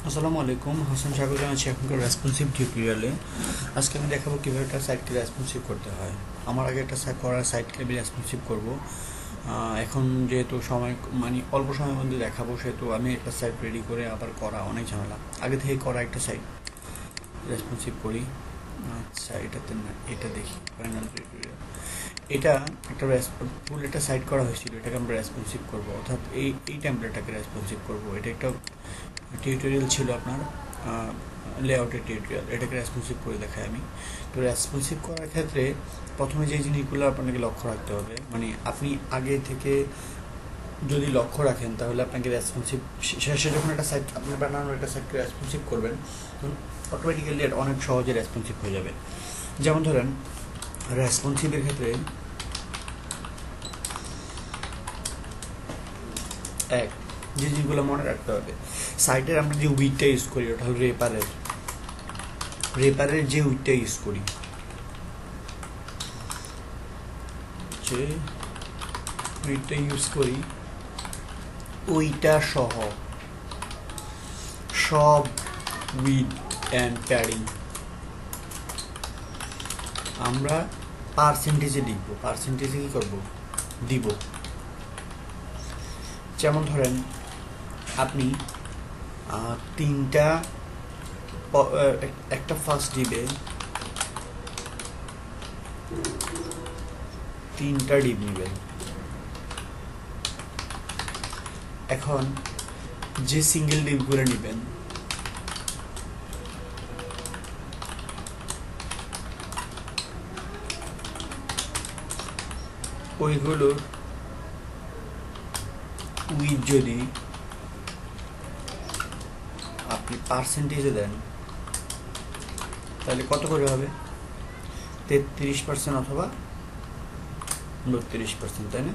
আসসালামু আলাইকুম, হাসান স্বাগত জানাচ্ছি এখনকার রেসপন্সিভ টিউটোরিয়ালে। আজকে আমি দেখাবো কীভাবে একটা সাইটকে রেসপন্সিভ করতে হয়। আমার আগে একটা সাইটকে আমি রেসপন্সিভ করব। এখন যেহেতু সময় মানে অল্প সময়ের মধ্যে দেখাবো, সেহেতু আমি একটা সাইট রেডি করে আবার করা অনেক ঝামেলা। আগে থেকে করা একটা সাইট রেসপন্সিভ করি। আচ্ছা, এটাতে না, এটা দেখি ফাইনাল টিউটোরিয়াল। এটা একটা ফুল একটা সাইট করা হয়েছিল, এটাকে আমরা রেসপন্সিভ করব, অর্থাৎ এই টেমপ্লেটটাকে রেসপন্সিভ করব। এটা একটা টিউটোরিয়াল ছিল আপনার, লেআউটের টিউটোরিয়াল। এটাকে রেসপন্সিভ করে দেখাই আমি। তো রেসপন্সিভ করার ক্ষেত্রে প্রথমে যে জিনিসগুলো আপনাকে লক্ষ্য রাখতে হবে, মানে আপনি আগে থেকে যদি লক্ষ্য রাখেন তাহলে আপনাকে রেসপন্সিভ শেষে যখন একটা সাইট আপনি বানানোর একটা সাইটকে রেসপন্সিভ করবেন, তখন অটোমেটিক্যালি এটা অনেক সহজে রেসপন্সিভ হয়ে যাবে। যেমন ধরেন, রেসপন্সিভের ক্ষেত্রে এক যে জিনিসগুলো মনে রাখতে হবে, সাইটের আমরা যে উইডটা ইউজ করি ওটা হলো রেপারের যে উইডটা ইউজ করি, যে উইডটা ইউজ করি ওইটা সহ সব উইড অ্যান্ড প্যাডিং আমরা পার্সেন্টেজে লিখব। পার্সেন্টেজে কী করবো, দিব। যেমন ধরেন, আপনি তিনটা একটা ফার্স্ট দিবে, তিনটা ডিপ নেবেন। এখন যে সিঙ্গেল ডিপগুলো নেবেন, ওইগুলোর উইথ যদি আপনি পার্সেন্টেজে দেন তাহলে কত করে হবে, 33% অথবা 32%, তাই না?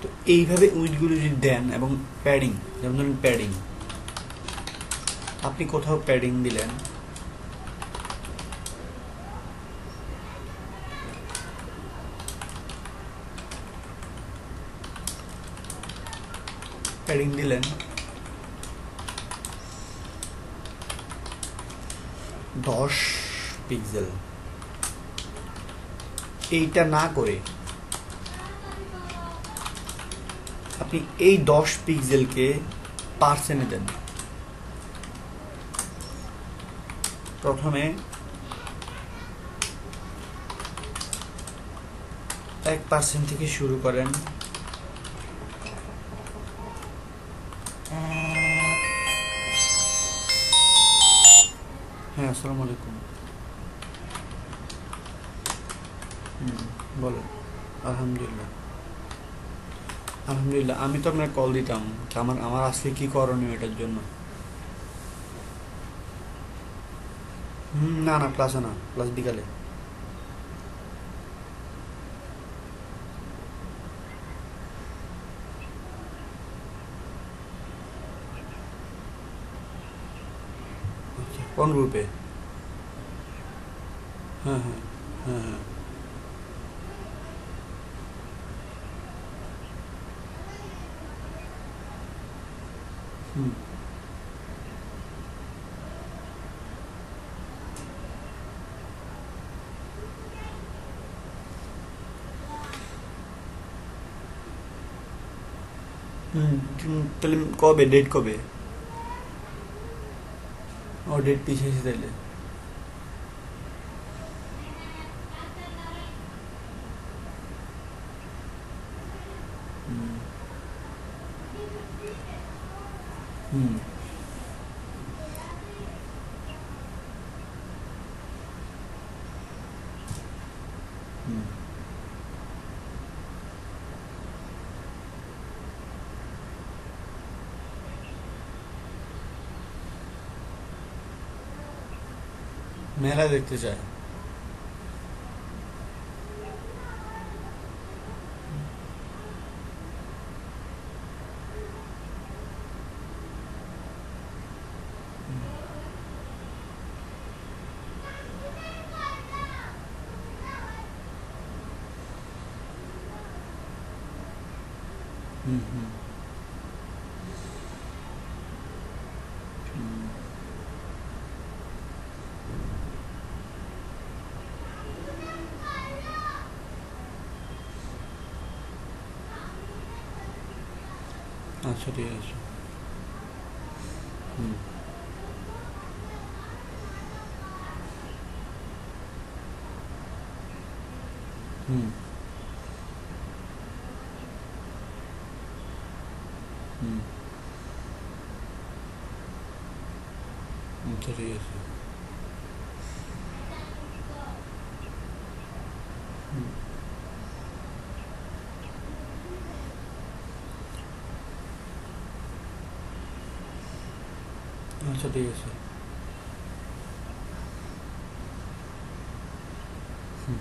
তো এইভাবে উইথগুলো যদি দেন, এবং প্যাডিং, যেমন ধরুন প্যাডিং, আপনি কোথাও প্যাডিং দিলেন, প্যাডিং দিলেন 10 পিক্সেল। এইটা না করে আপনি এই 10 পিক্সেলকে পার্সেন্টে দেন। প্রথমে 1% থেকে শুরু করেন, হ্যাঁ আসসালামু আলাইকুম, বলেন। আলহামদুলিল্লাহ, আলহামদুলিল্লাহ। আমি তো আপনার কল দিতাম, আমার আমার আজকে কি করণীয় এটার জন্য। না না, ক্লাসে না, ক্লাস বিকালে। কোন গ্রুপে? হ্যাঁ হ্যাঁ হ্যাঁ হ্যাঁ। হুম তাহলে কবে, ডেট কবে? ও, ডেট পিছিয়েছে তাইলে। হুম হুম হুম। মেলা দেখতে চায়। হুম হুম আচ্ছা ঠিক আছে। হুম হুম হুম। আচ্ছা ঠিক আছে। হুম। আচ্ছা ঠিক আছে। হুম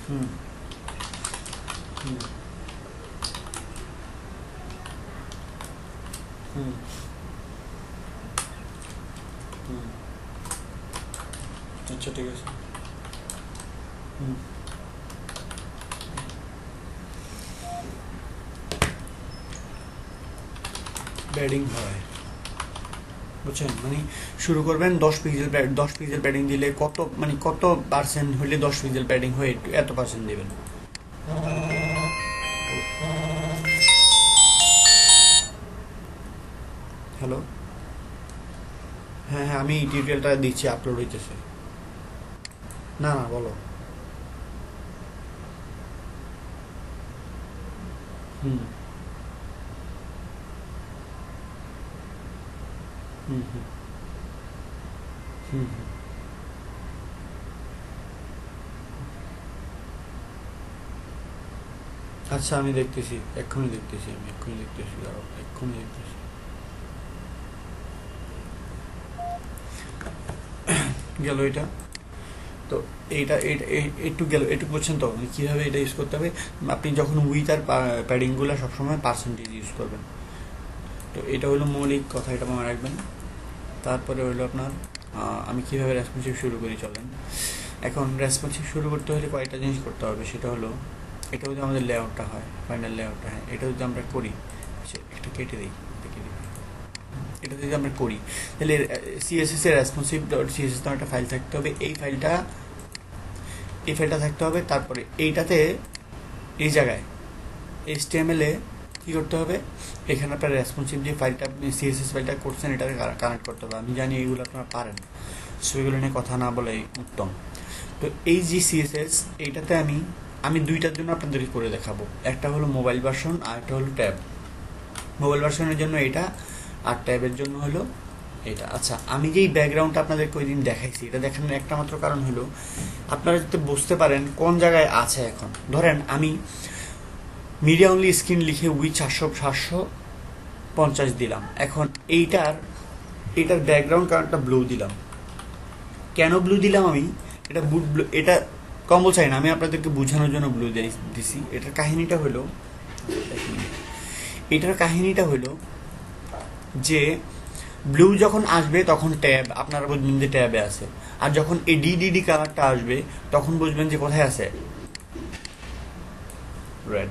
হুম হুম হুম হুম। আচ্ছা ঠিক আছে। হুম। ব্যাডিং হয়, বুঝছেন? মানে শুরু করবেন 10 পিক্সেল, 10 পিক্সেল প্যাডিং দিলে কত, মানে কত পার্সেন্ট হলে 10 পিক্সেল প্যাডিং হয়ে এত পার্সেন্ট দেবেন। হ্যালো। হ্যাঁ হ্যাঁ, আমি টিউটোরিয়ালটা দিচ্ছি, আপলোড হইতেছে। না না, বলো। হুম হুম হুম হুম হুম। আচ্ছা আমি দেখতেছি, এক্ষুনি দেখতেছি, আমি এক্ষুনি দেখতেছি, দাঁড়াও, এক্ষুনি দেখতেছি। গেল এটা। তো এইটা একটু গেল, একটু বুঝছেন তো মানে কীভাবে এটা ইউজ করতে হবে। আপনি যখন উইথ আর প্যাডিংগুলো সবসময় পার্সেন্টেজ ইউজ করবেন। তো এটা হলো মৌলিক কথা, এটা মনে রাখবেন। তারপরে হলো আপনার আমি কীভাবে রেসপন্সিভ শুরু করি চলেন। এখন রেসপন্সিভ শুরু করতে হলে কয়েকটা জিনিস করতে হবে, সেটা হলো এটা যদি আমাদের লেআউটটা হয়, ফাইনাল লেআউটটা, হ্যাঁ এটা যদি আমরা করি, এটা কেটে দিই, এটা কেটে দিই। এটা যদি আমরা করি তাহলে সিএসএস এর রেসপন্সিভ ডট সিএসএস নামে একটা ফাইল থাকতে হবে। এই ফাইলটা থাকতে হবে। তারপরে এইটাতে, এই জায়গায় এইচটিএমএল এ কী করতে হবে, এখানে আপনার রেসপন্সিভ যে ফাইলটা, আপনি সিএসএস ফাইলটা করছেন, এটাকে কানেক্ট করতে হবে। আমি জানি এইগুলো আপনারা পারেন, সো এগুলো নিয়ে কথা না বলাই উত্তম। তো এই যে সিএসএস, এইটাতে আমি আমি দুইটার জন্য আপনাদেরকে করে দেখাবো। একটা হলো মোবাইল ভার্সন আর একটা হলো ট্যাব। মোবাইল ভার্সনের জন্য এটা, আর ট্যাবের জন্য হলো এটা। আচ্ছা, আমি যেই ব্যাকগ্রাউন্ডটা আপনাদেরকে ওই দিন দেখাইছি, এটা দেখানোর একটা মাত্র কারণ হলো আপনারা যাতে বুঝতে পারেন কোন জায়গায় আছে। এখন ধরেন আমি মিডিয়া অনলি স্ক্রিন লিখে উই 750 দিলাম। এখন এইটার ব্যাকগ্রাউন্ড কালারটা ব্লু দিলাম। কেন ব্লু দিলাম আমি, এটা এটা কম্বল চাই না, আমি আপনাদেরকে বোঝানোর জন্য ব্লু দিছি। এটার কাহিনীটা হলো যে ব্লু যখন আসবে তখন ট্যাব, আপনারা বুঝবেন যে ট্যাবে আছে। আর যখন এই ডিডিডি কালারটা আসবে তখন বুঝবেন যে কোথায় আছে, রেড।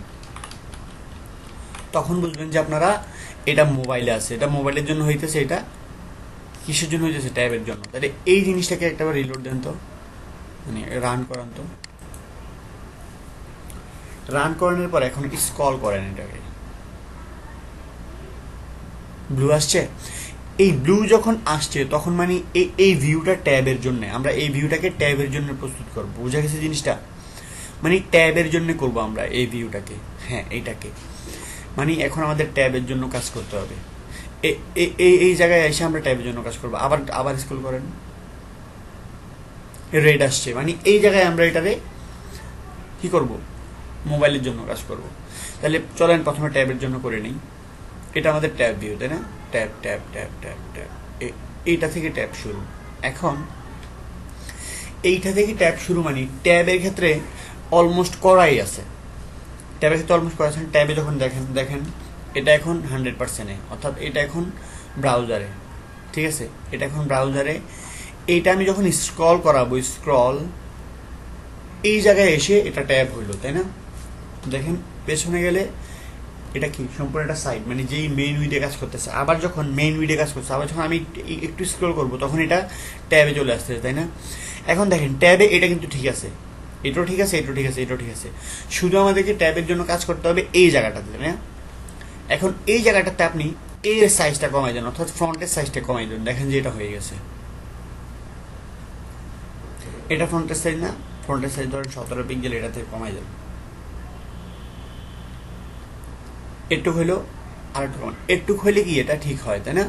তখন বুঝবেন যে আপনারা এটা মোবাইলে আছে। এটা মোবাইলের জন্য হইতেছে, এটা কিসের জন্য হইতেছে, ট্যাবের জন্য। তাহলে এই জিনিসটাকে একটাবার রিলোড দেন তো, মানে রান করান তো। রান করানোর পর এখন স্ক্রল করেন এটাকে, ব্লু আসছে। এই ব্লু যখন আসছে তখন মানে এই ভিউটা ট্যাবের জন্য, আমরা এই ভিউটাকে ট্যাবের জন্য প্রস্তুত করবো। বুঝা গেছে জিনিসটা? মানে ট্যাবের জন্য করব আমরা এই ভিউটাকে, হ্যাঁ এইটাকে। মানে এখন আমাদের ট্যাবের জন্য কাজ করতে হবে। এই জায়গায় এসে আমরা ট্যাবের জন্য কাজ করবো। আবার আবার স্ক্রল করেন, রেড আসছে, মানে এই জায়গায় আমরা এটারে কি করব, মোবাইলের জন্য কাজ করব। তাহলে চলেন প্রথমে ট্যাবের জন্য করে নিই। এটা আমাদের ট্যাব ভিউ, তাই না? Tab tab tab tab tab, এইটা থেকে ট্যাব শুরু। এখন এইটা থেকে ট্যাব শুরু, মানে ট্যাবের ক্ষেত্রে অলমোস্ট করাই আছে। ট্যাবের ক্ষেত্রে অলমোস্ট করা আছে। ট্যাবে যখন দেখেন এটা এখন 100%-এ, অর্থাৎ এটা এখন ব্রাউজারে, ঠিক আছে? এটা এখন ব্রাউজারে। এইটা আমি যখন স্ক্রল করাবো, স্ক্রল এই জায়গায় এসে এটা ট্যাব হইলো, তাই না? দেখেন পেছনে গেলে এটা কি সম্পূর্ণ একটা সাইড, মানে যেই মেইন উইডে কাজ করতেছে। আবার যখন মেইন উইডে কাজ করছে, আবার যখন আমি একটু স্ক্রল করব তখন এটা ট্যাবে চলে আসতেছে, তাই না? এখন দেখেন ট্যাবে এটা কিন্তু ঠিক আছে, এটাও ঠিক আছে, এটাও ঠিক আছে, এটাও ঠিক আছে। শুধু আমাদেরকে ট্যাবের জন্য কাজ করতে হবে এই জায়গাটাতে, তাই না? এখন এই জায়গাটাতে আপনি এর সাইজটা কমাই দেন, অর্থাৎ ফ্রন্টের সাইজটা কমাই দেন। দেখেন যে এটা হয়ে গেছে। এটা ফ্রন্টের সাইজ না? ফ্রন্টের সাইজ ধরেন 17 পিক্সেল, এটাতে কমাই দেন। একটু হইলেও আর একটু কমান, একটু হইলে কি এটা ঠিক হয়, তাই না?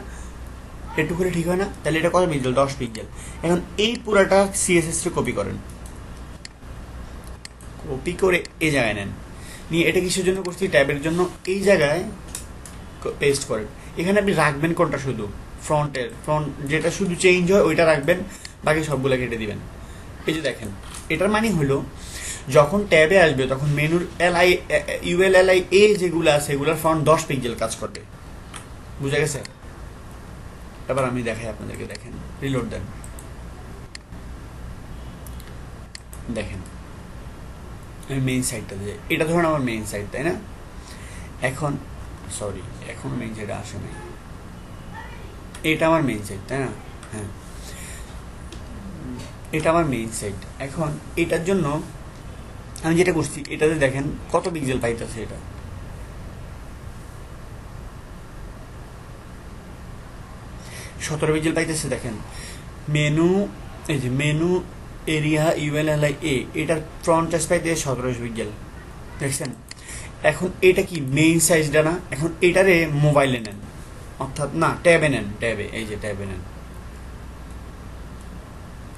একটু হলে ঠিক হয় না? তাহলে এটা কত পিক্সেল? 10 পিক্সেল। এখন এই পুরাটা সিএসএস কে কপি করেন, কপি করে এই জায়গায় নেন, নিয়ে এটা কিসের জন্য করছি? ট্যাবের জন্য। এই জায়গায় পেস্ট করেন। এখানে আপনি রাখবেন কোনটা? শুধু ফ্রন্টের, ফ্রন্ট যেটা শুধু চেঞ্জ হয় ওইটা রাখবেন, বাকি সবগুলো কেটে দিবেন। এই যে দেখেন, এটার মানে হলো যখন ট্যাবে আসবে তখন মেনুর এলআই ইউএলএলআই এ যেগুলো আছে এগুলোর ফ্রন্ট 10 পিক্সেল কাজ করবে। বুঝা গেছে? এবার আমি দেখাই আপনাদেরকে, দেখেন, রিলোড দেন, দেখেন আমি মেইন সাইডটা দিয়ে, এটা ধরুন আমার মেইন সাইড, তাই না? এখন সরি, এখন মেইন সাইডে আসে নাই, এটা আমার মেইন সাইড, তাই না? হ্যাঁ, এটা আমার মেইন সাইড। এখন এটার জন্য আমি যেটা করছি, এটাতে দেখেন কত পিক্সেল পাইতেছে, এটা 17 পিক্সেল পাইতেছে। দেখেন মেনু, এই যে মেনু এরিয়া ইউএলএলআই এ, এটার ফ্রন্ট সাইজ পাইতেছে 17 পিক্সেল, দেখছেন? এখন এটা কি মেইন সাইজটা না? এখন এটারে মোবাইলে নেন, অর্থাৎ না ট্যাবে নেন, ট্যাবে, এই যে ট্যাবে নেন,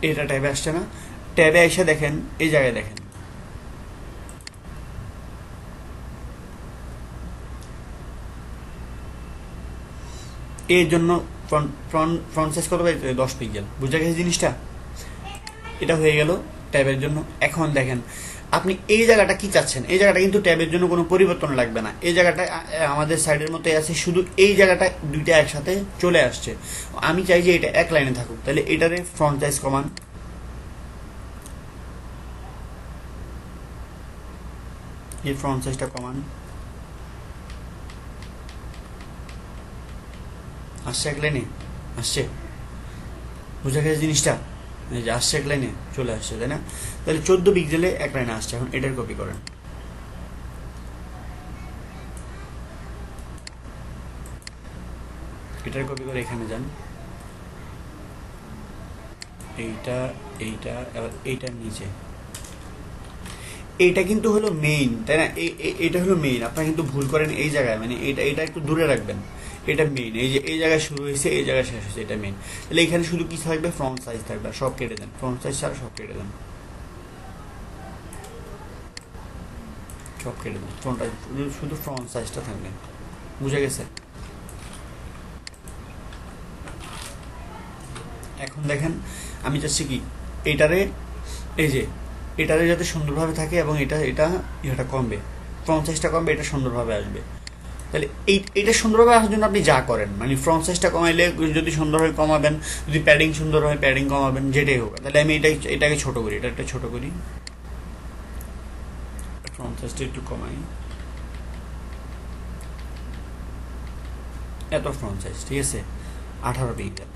এটা ট্যাবে আসছে না? ট্যাবে এসে দেখেন এই জায়গায় দেখেন, এর জন্য ফ্রন্ট সাইজ কত? 10 পিক্সেল। বুঝা গেছে জিনিসটা? এটা হয়ে গেল ট্যাবের জন্য। এখন দেখেন আপনি এই জায়গাটা কি চাচ্ছেন? এই জায়গাটা কিন্তু ট্যাবের জন্য কোনো পরিবর্তন লাগবে না। এই জায়গাটা আমাদের সাইডের মতোই আছে, শুধু এই জায়গাটা দুইটা একসাথে চলে আসছে। আমি চাই যে এটা এক লাইনে থাকুক, তাহলে এটারে ফ্রন্ট সাইজ কমান, এই ফ্রন্ট সাইজটা কমান। আসছে এক লাইনে? আসছে? বুঝা গেছে জিনিসটা? এই যে আসছে এক লাইনে, চলে আসছে, তাই না? তাহলে 14 পিক্সেলে এক লাইনে আসছে। এখন এটার কপি করেন, এটার কপি করে এখানে যান, এইটা, এইটা, এবার এইটার নিচে, এইটা কিন্তু হলো মেইন, তাই না? এটা হলো মেইন। আপনারা কিন্তু ভুল করেন এই জায়গায়, মানে এটা এটা একটু দূরে রাখবেন। এটা মেইন, এই যে এই জায়গায় শুরু হয়েছে, এই জায়গায় শেষ হয়েছে, এটা মেইন। তাহলে এখানে শুধু কি থাকবে? ফ্রন্ট সাইজ থাকবে, আর সব কেটে দেন, ফ্রন্ট সাইজ ছাড়া সব কেটে দেন, সব কেটে দেন, ফ্রন্ট শুধু ফ্রন্ট সাইজটা থাকবে। বুঝে গেছে? এখন দেখেন আমি চাচ্ছি কি এটারে, এই যে এটারে যাতে সুন্দরভাবে থাকে, এবং এটা কমবে, ফ্রন্ট সাইজটা কমবে, এটা সুন্দরভাবে আসবে। তাহলে এইটা সুন্দরভাবে আসার জন্য আপনি যা করেন, মানে ফ্রন্ট সাইজটা কমাইলে যদি সুন্দর হয় কমাবেন, যদি প্যাডিং সুন্দর হয় প্যাডিং কমাবেন, যেটাই হোক। তাহলে আমি এটাকে ছোট করি, এটা একটা ছোট করি, ফ্রন্ট সাইজটা একটু কমাই, এত ফ্রন্ট সাইজ, ঠিক আছে? 18 পিক্সেল।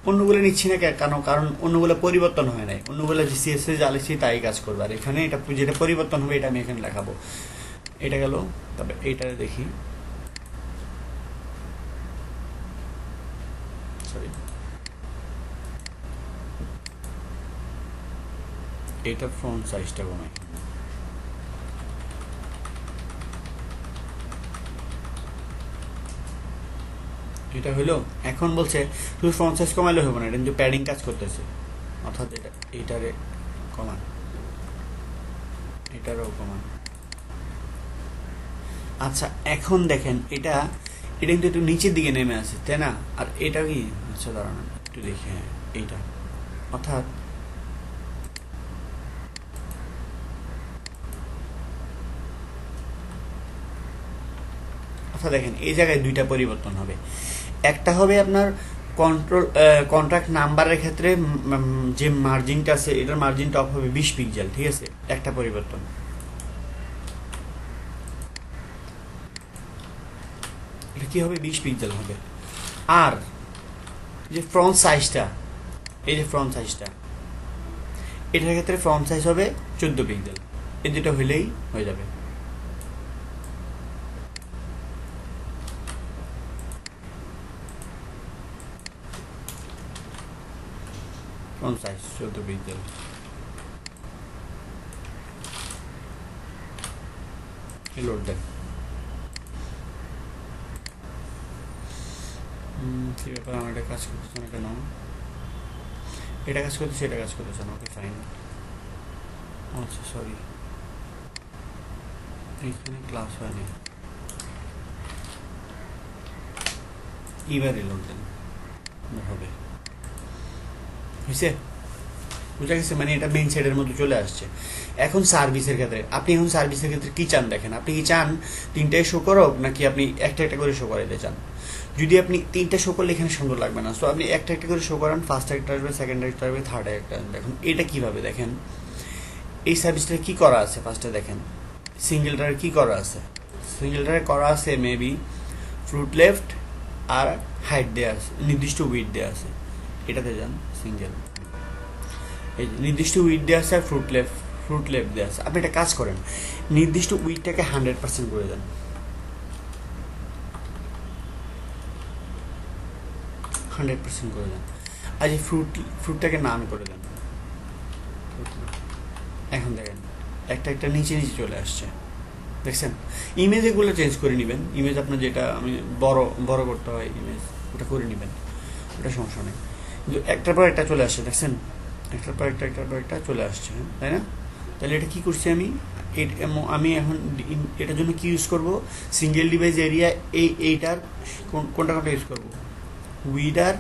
অন্যগুলো নিচ্ছি না কেন? কারণ অন্যগুলো পরিবর্তন হয় নাই, অন্যগুলো যে সিএসএস জ্বালিয়েছি তাই কাজ করবে। আর এখানে এটা যেটা পরিবর্তন হবে এটা আমি এখানে দেখাবো। এটা গেল, তবে এইটা দেখি, সরি, এটা ফ্রন্ট সাইজটা কমাই, এটা হলো। এখন বলছে শুধু ফ্রন্ট সাইজ কমাইলে হবে না, এটা কিন্তু প্যাডিং কাজ করতেছে, অর্থাৎ এইটারে কমান, এটারও কমান। আচ্ছা এখন দেখেন এটা কিন্তু একটু নিচের দিকে নেমে আসে, তাই না? আর এটা কি, আচ্ছা দাঁড়ান একটু দেখি, হ্যাঁ এইটা, অর্থাৎ দেখেন এই জায়গায় দুইটা পরিবর্তন হবে। একটা হবে আপনার কন্ট্রাক্ট নাম্বারের ক্ষেত্রে যে মার্জিনটা আছে, এটার মার্জিনটা অফ হবে 20 পিক্সেল, ঠিক আছে? একটা পরিবর্তন। এটা কি হবে 20 পিক্সেল হবে। আর যে ফ্রন্ট সাইজটা, এই যে ফ্রন্ট সাইজটা, এটার ক্ষেত্রে ফ্রন্ট সাইজ হবে 14 পিক্সেল। এই দুটো হইলেই হয়ে যাবে। Front size 14 pixel. লোড দেন। কি ব্যাপার, আমার এটা কাজ করতেছে না কেন? এটা কাজ করতেছে, এটা কাজ করতেছে না। Okay fine. আচ্ছা সরি, এইখানে ক্লাস হয়নি। এবার লোড দেন, হবে। হয়েছে? বুঝা গেছে? মানে এটা মেইন সাইডের মধ্যে চলে আসছে। এখন সার্ভিসের ক্ষেত্রে আপনি এখন সার্ভিসের ক্ষেত্রে কি চান দেখেন। আপনি কি চান তিনটায় শো করুক, নাকি আপনি একটা একটা করে শো করাইতে চান? যদি আপনি তিনটা শো করলে এখানে সুন্দর লাগবে না, সো আপনি একটা একটা করে শো করান। ফার্স্ট একটা আসবে, সেকেন্ড একটা আসবে, থার্ড একটা আসবে। এখন এটা কিভাবে দেখেন, এই সার্ভিসটা কি করা আছে ফার্স্টে দেখেন। সিঙ্গেলটার কি করা আছে? সিঙ্গেলটারে করা আছে মেবি ফ্রুট লেফট আর হাইট দেওয়া আছে, নির্দিষ্ট উইড দেওয়া আছে। এটাতে যান, সিঙ্গেল, এই নির্দিষ্ট উইড দেওয়া আছে আর ফ্রুট লেফট দেওয়া আছে। আপনি একটা কাজ করেন, নির্দিষ্ট উইডটাকে 100% করে দেন। 100% করে দেন। আর এই ফ্রুটটাকে নান করে দেন। এখন দেখেন একটা একটা নিচে নিচে চলে আসছে, দেখছেন? ইমেজ এগুলো চেঞ্জ করে নেবেন। ইমেজ আপনার যেটা আমি বড় করতে হয় ইমেজ, ওটা করে নেবেন, ওটা সমস্যা নেই। কিন্তু একটার পর একটা চলে আসছে, দেখছেন? একটার পর একটা চলে আসছে, তাই না? তাহলে এটা কি করছি আমি? আমি এখন এটার জন্য কি ইউজ করব? সিঙ্গেল ডিভাইস এরিয়া, এইটার কোনটা ইউজ করব? উইডার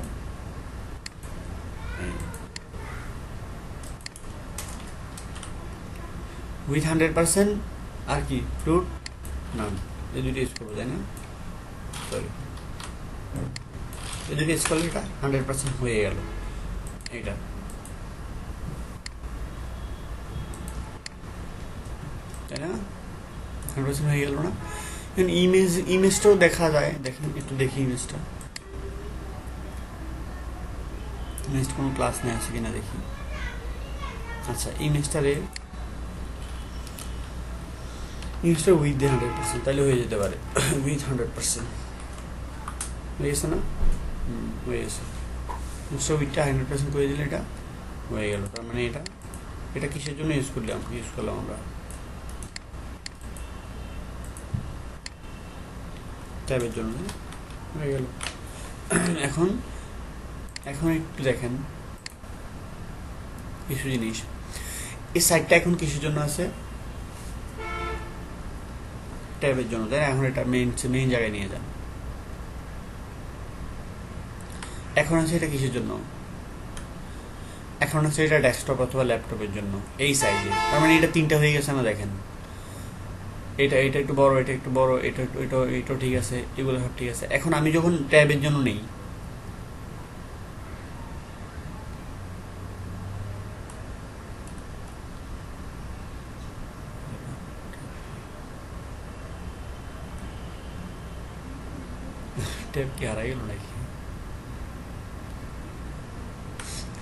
উইথ 100% আর কি ফ্রুট নাম, এই দুটো ইউজ করবো, তাই না? সরি, এই দুটো ইউজ করলে এটা 100% হয়ে গেল। এইটা তাই না? 100% হয়ে গেল না? এখন ইমেজটাও দেখা যায়, দেখেন একটু দেখি ইমেজটা। ইমেজ কোনো ক্লাস নেই আছে কিনা দেখি। আচ্ছা, ইমেজটা উইথ 100%, তাহলে হয়ে যেতে পারে। উইথ 100% হয়ে গেছে না? হয়ে গেছে। ইমেজটা উইথটা 100% করে দিলে এটা হয়ে গেল। তার মানে এটা কিসের জন্য ইউজ করলাম আমরা? ট্যাবের জন্য। হয়ে গেল। এখন একটু দেখেন কিছু জিনিস। এই সাইটটা এখন কিসের জন্য আছে? ট্যাবের জন্য, তাই না? এখন এটা মেইন জায়গায় নিয়ে যান। এখন আছে এটা কিসের জন্য? এখন আছে এটা ডেস্কটপ অথবা ল্যাপটপের জন্য, এই সাইজে। তার মানে এটা তিনটা হয়ে গেছে না? দেখেন, এটা একটু বড়, এটা একটু বড়, এটা ঠিক আছে, এগুলো সব ঠিক আছে। এখন আমি যখন ট্যাবের জন্য নেই, ট্যাব কি হারাই গেল নাকি?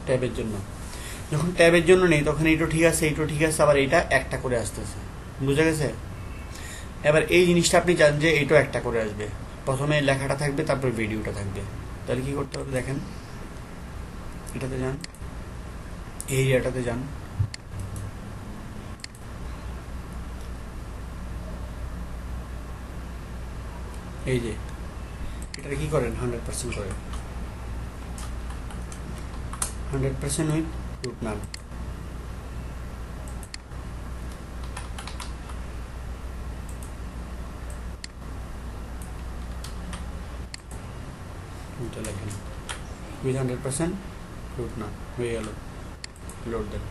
ট্যাবের জন্য যখন ট্যাবের জন্য নেই, তখন এইটা ঠিক আছে, আবার এটা একটা করে আসতেছে। বুঝা গেছে? এবার এই জিনিসটা আপনি জান যে এইটাও একটা করে আসবে। প্রথমে লেখাটা থাকবে, তারপর ভিডিওটা থাকবে। তাহলে কি করতে হবে দেখেন, এটাতে যান, এরিয়াটাতে যান, এই যে এটা কি করেন 100% করেন, 100% উইথ রুট নাম। লেখেন উইথ 100% রুট নাম, হয়ে গেল। লোড দেন,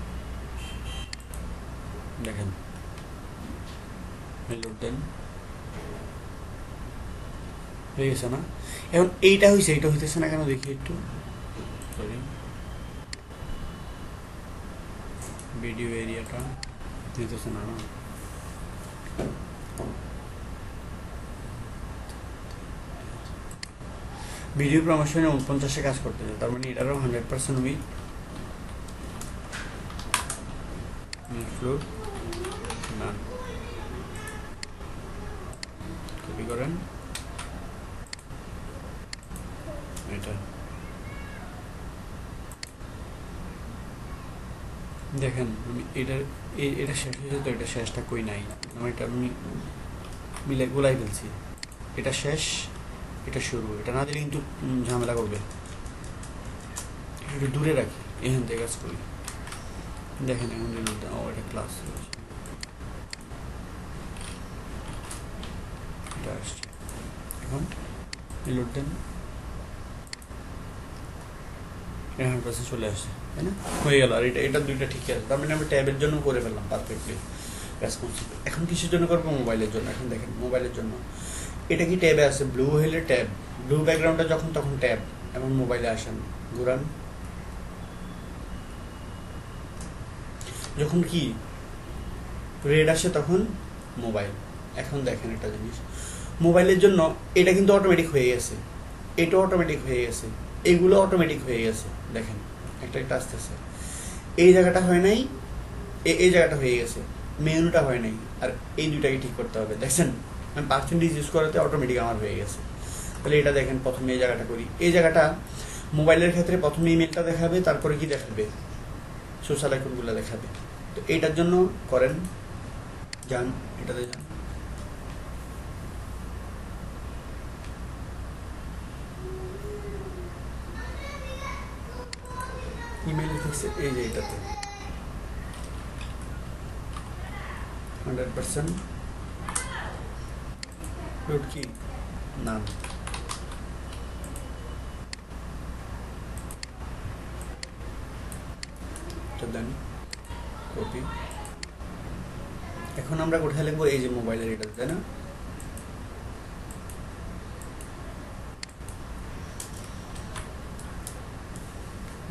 দেখেন লোড দেন, হয়ে গেছে না? এখন এইটা হইতেছে না কেন দেখি একটু। সরি, ভিডিও এরিয়াটা হইতেছে না। ভিডিও প্রমোশনে 49-এ কাজ করতেছে, তার মানে এটারও 100% উইথ ফ্লোর না। কপি করেন এটা, দেখেন আমি এটা শেষ হয়েছে, তো এটা শেষটা কই নাই, আমি এটা মিলে গোলাই ফেলছি। এটা শেষ, এটা শুরু, এটা না দিলে কিন্তু ঝামেলা করবে। একটু দূরে রাখি, এখান থেকে কাজ করি। দেখেন এখন ও এটা ক্লাস, এটা আসছে। এখন রিলোড দেন, 100% চলে আসছে, তাই না? হয়ে গেল। আর এটা দুইটা ঠিকই আছে, তার মানে আমি ট্যাবের জন্য করে ফেললাম পারফেক্টলি রেসপন্সিভ। এখন কিসের জন্য করবো? মোবাইলের জন্য। এখন দেখেন মোবাইলের জন্য এটা কি ট্যাবে আছে, ব্লু হলে ট্যাব, ব্লু ব্যাকগ্রাউন্ডটা যখন তখন ট্যাব। এখন মোবাইলে আসেন, ঘুরান, যখন কি রেড আসে তখন মোবাইল। এখন দেখেন একটা জিনিস, মোবাইলের জন্য এটা কিন্তু অটোমেটিক হয়ে গেছে, এটা অটোমেটিক হয়ে গেছে, এগুলো অটোমেটিক হয়ে গেছে। দেখেন একটা একটা আসতেছে, এই জায়গাটা হয় নাই, এই জায়গাটা হয়ে গেছে, মেনুটা হয় নাই। আর এই দুইটাকে ঠিক করতে হবে। দেখছেন আমি পার্সেন্টেজ ইউজ করাতে অটোমেটিক আমার হয়ে গেছে। তাহলে এটা দেখেন, প্রথমে এই জায়গাটা করি। এই জায়গাটা মোবাইলের ক্ষেত্রে প্রথমে ইমেলটা দেখাবে, তারপরে কি দেখাবে? সোশ্যাল আইকনগুলো দেখাবে। তো এইটার জন্য করেন, যান এটাতে যান, ইমেল ফিক্সে, এই যে এটাতে 100% রুট কি নাম, এটা দেন কপি। এখন আমরা কোথায় লিখবো? এই যে মোবাইলের এটা, তাই না?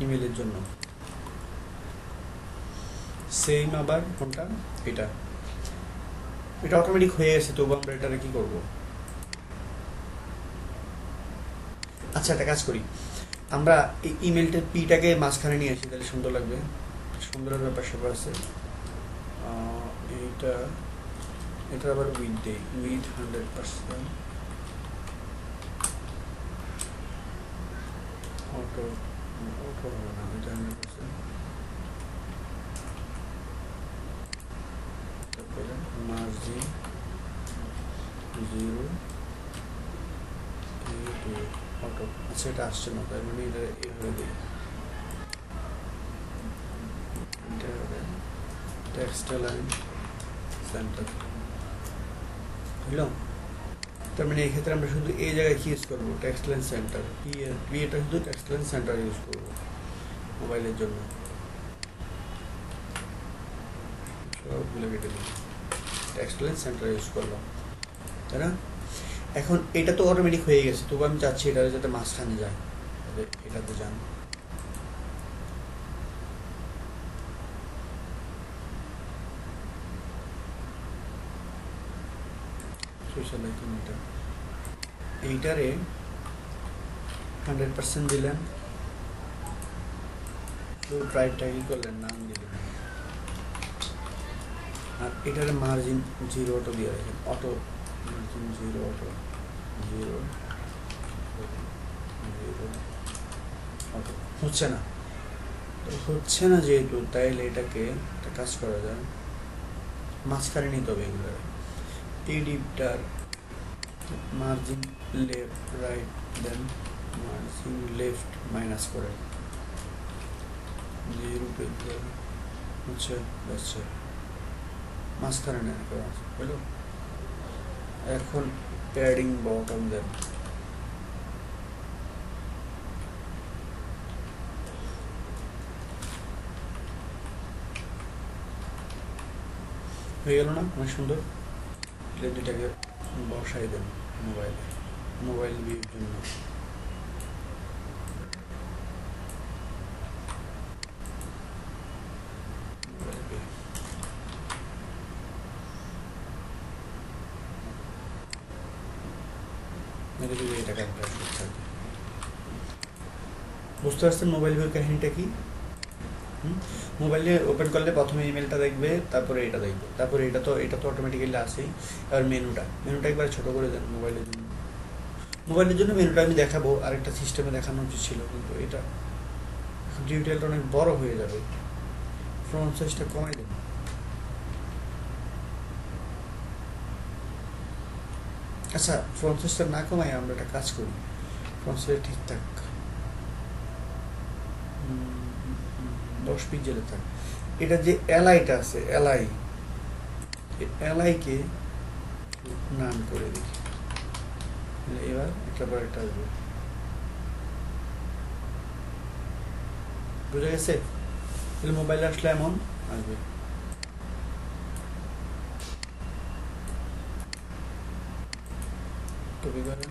ইমেলের জন্য সেম, আবার কোনটা? এটা এটা অটোমেটিক হয়ে গেছে, তবু আমরা এটারে কি করব? আচ্ছা একটা কাজ করি, আমরা এই ইমেলটার পিটাকে মাঝখানে নিয়ে আসি, তাহলে সুন্দর লাগবে। সুন্দরের ব্যাপার স্যাপার আছে। এইটা এটা আবার with day, with 100% auto, auto হবে না, এটা 100%। তারপরে মার্জিন 0 অটো। আচ্ছা এটা আসছে না, তার মানে এটা এভাবে দিই, এটা হবে টেক্সট লাইন সেন্টার, বুঝলাম? তার মানে এই ক্ষেত্রে আমরা শুধু এই জায়গায় কি ইউজ করবো? টেক্সট লাইন সেন্টার, এটা শুধু টেক্সট লাইন সেন্টার ইউজ করবো মোবাইলের জন্য। সবগুলো কেটে দিই, টেক্সট লাইন সেন্টার ইউজ করলাম, তাই না? এখন এটা তো অটোমেটিক হয়ে গেছে, তবু আমি চাচ্ছি এটা যাতে মাঝখানে যায়, তাহলে এটাতে যান, সোশ্যাল আইকন এটা, এইটারে 100% দিলেন, রাইটটা কি করলেন? নাম দিলেন। আর এটারে মার্জিন 0 অটো দিয়ে রাখেন, অটো মার্জিন 0 অটো 0 0 অটো। হচ্ছে না, তো হচ্ছে না যেহেতু, তাইলে এটাকে একটা কাজ করা যায়, মাঝখানে নিতে হবে এগুলো। এই ডিপটার মার্জিন লেফট রাইট, দেন মার্জিন লেফট মাইনাস করে 0 হচ্ছে, আচ্ছা মাঝখানে নেন বুঝলো। এখন প্যাডিং বটম দেন, হয়ে গেল না? অনেক সুন্দর। এটা দুইটাকে বসাই দেন মোবাইলে, মোবাইল ভিউর জন্য। এটা কাজ করতে হবে। বুঝতে পারছেন মোবাইল ভিউর কাহিনীটা কি? মোবাইলে ওপেন করলে প্রথমে ইমেলটা দেখবে, তারপরে এটা দেখবে, তারপরে এটা তো অটোমেটিক্যালি আসেই। এবার মেনুটা একবার ছোট করে দেন মোবাইলের জন্য মেনুটা আমি দেখাবো আরেকটা সিস্টেমে দেখানো উচিত ছিল, কিন্তু এটা ডিটেলটা অনেক বড় হয়ে যাবে। ফ্রন্ট সাইজটা কমাই দেন। আচ্ছা, ফ্রন্ট সাইজটা না কমাই আমরা একটা কাজ করি, ফ্রন্ট সাইজ ঠিকঠাক 10 পিক্সেলে থাক। এটা যে এলআইটা আছে, এলআইকে নান করে দেখি, এবার একটা পর একটা আসবে। বুঝে গেছে? তাহলে মোবাইলে আসলে এমন আসবে। কপি করেন,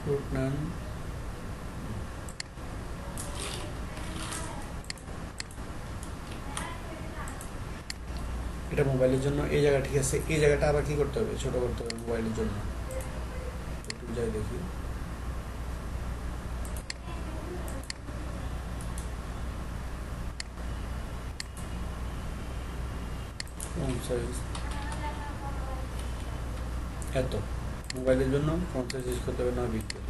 ফ্রুট নান, এটা মোবাইলের জন্য এই জায়গা ঠিক আছে। এই জায়গাটা আবার কি করতে হবে, ছোট করতে হবে মোবাইলের জন্য। একটু যাই দেখি, সাইজ এত, মোবাইলের জন্য ফ্রন্ট সাইজ ইউজ করতে হবে 9 পিক্সেল।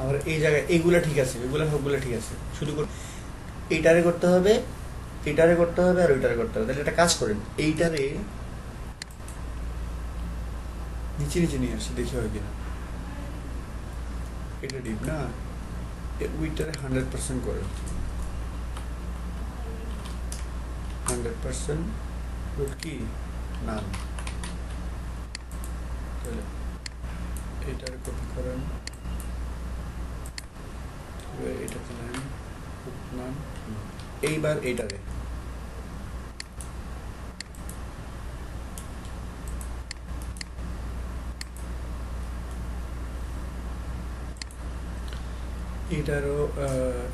আবার এই জায়গায় এইগুলা ঠিক আছে, এগুলা সবগুলো ঠিক আছে, শুধু এইটারে করতে হবে, এইটারে করতে হবে, আর ওইটারে করতে হবে। তাহলে একটা কাজ করেন, এইটারে নিচে নিচে নিয়ে আসি, দেখি হয় কিনা। এটা ডিপ না, ওইটারে 100% করে, 100% রুট কি নাম। তাহলে এটারে কপি করেন, এটাতে নেন নাম। এইবার এইটারে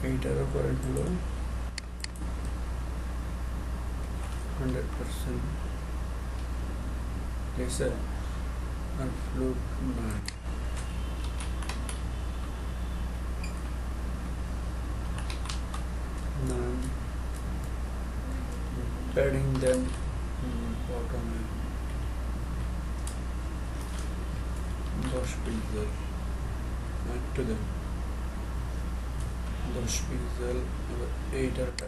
এইটারও করেন হলো 100%, ঠিক আছে। আর ফ্লুট নাম padding them bottom 10 পিক্সেল, একটু দেন 10 পিক্সেল। এবার এইটারটা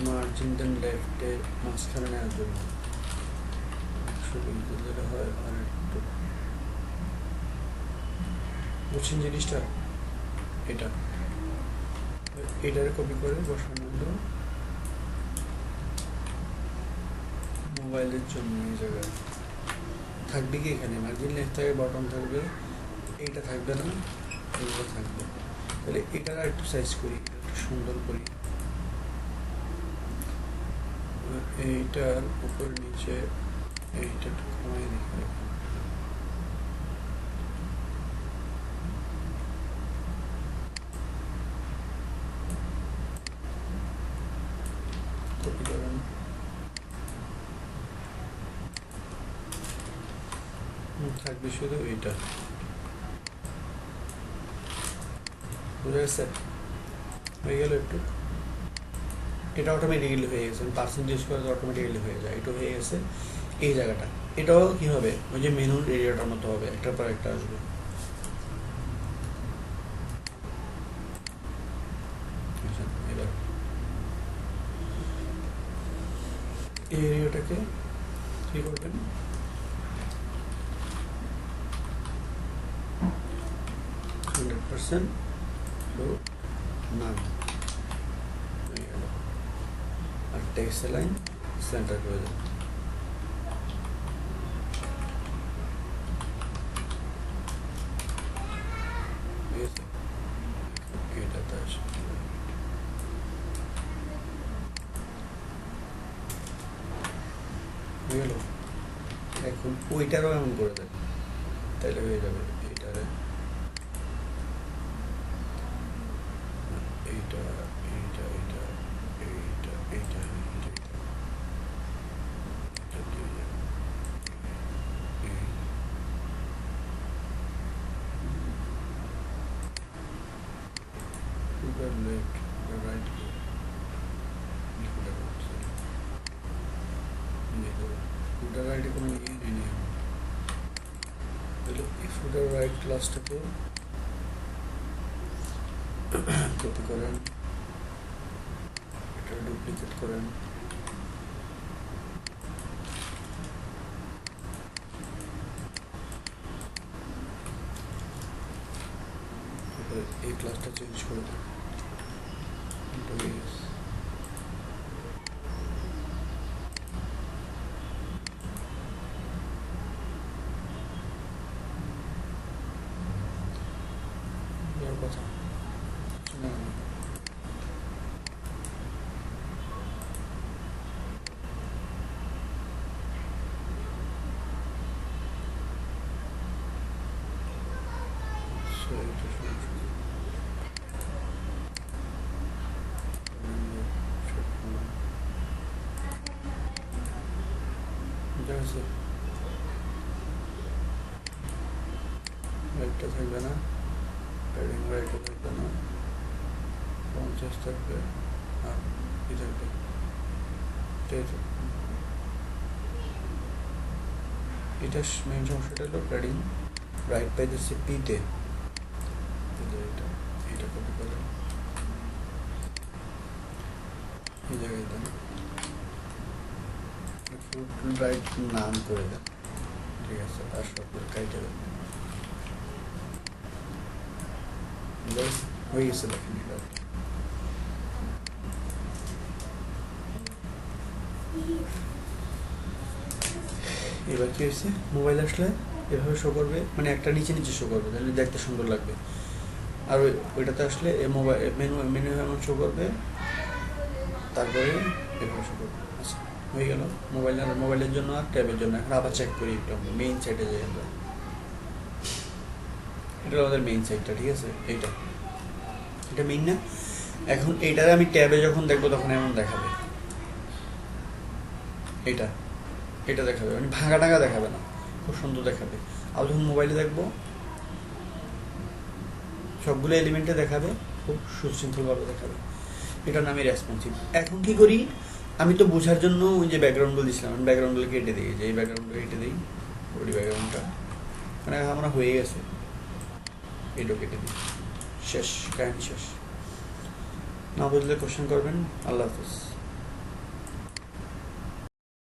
মার্জিন দেন লেফটে মাঝখানে নেওয়ার জন্য 100 পিক্সেল যেটা হয়। আর একটু বুঝছেন জিনিসটা, এটারে কপি করে বসানো হলো মোবাইলের জন্য। এই জায়গায় থাকবে কি, এখানে মার্জিন লেফট থাকবে, বটম থাকবে, এইটা থাকবে না, এইটা থাকবে। তাহলে এটার একটু সাইজ করি, একটু সুন্দর করি। এইটার উপর নিচে এইটা একটু কমাই দেখি, কপি করেন, থাকবে শুধু এইটা। বুঝে গেছে? হয়ে গেল একটু, এটা অটোমেটিক্যালি হয়ে গেছে, পার্সেন্টেজ করে অটোমেটিক্যালি হয়ে যায়, এটা হয়ে গেছে। এই জায়গাটা এটাও কি হবে, ওই যে মেনুর এরিয়াটার মতো হবে, একটার পর একটা আসবে। এবার এই এরিয়াটাকে কি করবেন, 100% নাম হয়ে গেল। আর টেক্সট লাইন সেন্টার করে দেন। এটাতে আসবে, হয়ে গেল। এখন ওইটারও এমন করে দেন, তাহলে হয়ে যাবে এইটারে এইটা এইটা এইটা এইটা এইটা এইটা এটা দিয়ে যাবে এই whether left whether right whether রাইটে কোনো ইয়ে নেই এখন। তাহলে এই ফুটার রাইট ক্লাসটাকে কপি করেন, এটা ডুপ্লিকেট করেন, এই ক্লাসটা চেঞ্জ করে দেন। কথা না রাইটটা থাকবে না, প্যাডিং রাইটও থাকবে না, 50 থাকবে আর কি থাকবে এটা মেইন সমস্যাটা হলো প্যাডিং রাইট পাইতেছে পিতে, এটা এটা কপি করে এই জায়গায় দেন, রাইট নাম করে দেন, ঠিক আছে, আর সব কাইটে দেন, হয়ে গেছে। দেখেন এটা এবার কি হয়েছে, মোবাইল আসলে এভাবে শো করবে, মানে একটা নিচে নিচে শো করবে, তাহলে দেখতে সুন্দর লাগবে। আর ওইটাতে আসলে মোবাইল মেনু এমন শো করবে, তারপরে এভাবে শো করবে। আচ্ছা হয়ে গেল মোবাইলের জন্য আর ট্যাবের জন্য। এখন আবার চেক করি একটু, মেইন সাইটে যাই আমরা, এটা আমাদের মেইন সাইটটা, ঠিক আছে, এটা মেইন না। এখন এইটারে আমি ট্যাবে যখন দেখবো তখন এমন দেখাবে, এটা দেখাবে, মানে ভাঙা টাঙা দেখাবে না, খুব সুন্দর দেখাবে। আর যখন মোবাইলে দেখবো সবগুলো এলিমেন্টে দেখাবে, খুব সুশৃঙ্খলভাবে দেখাবে। এটার নামই রেসপন্সিভ। এখন কি করি, আমি তো বোঝার জন্য ওই যে ব্যাকগ্রাউন্ডগুলো দিয়েছিলাম, আমি ব্যাকগ্রাউন্ডগুলো কেটে দিই, যে এই ব্যাকগ্রাউন্ডটা কেটে দিই, ওই ব্যাকগ্রাউন্ডটা মানে আমরা হয়ে গেছে, এটাও কেটে দিই, শেষ, কাহিনী শেষ। না বুঝলে কোশ্চেন করবেন। আল্লাহ হাফিজ।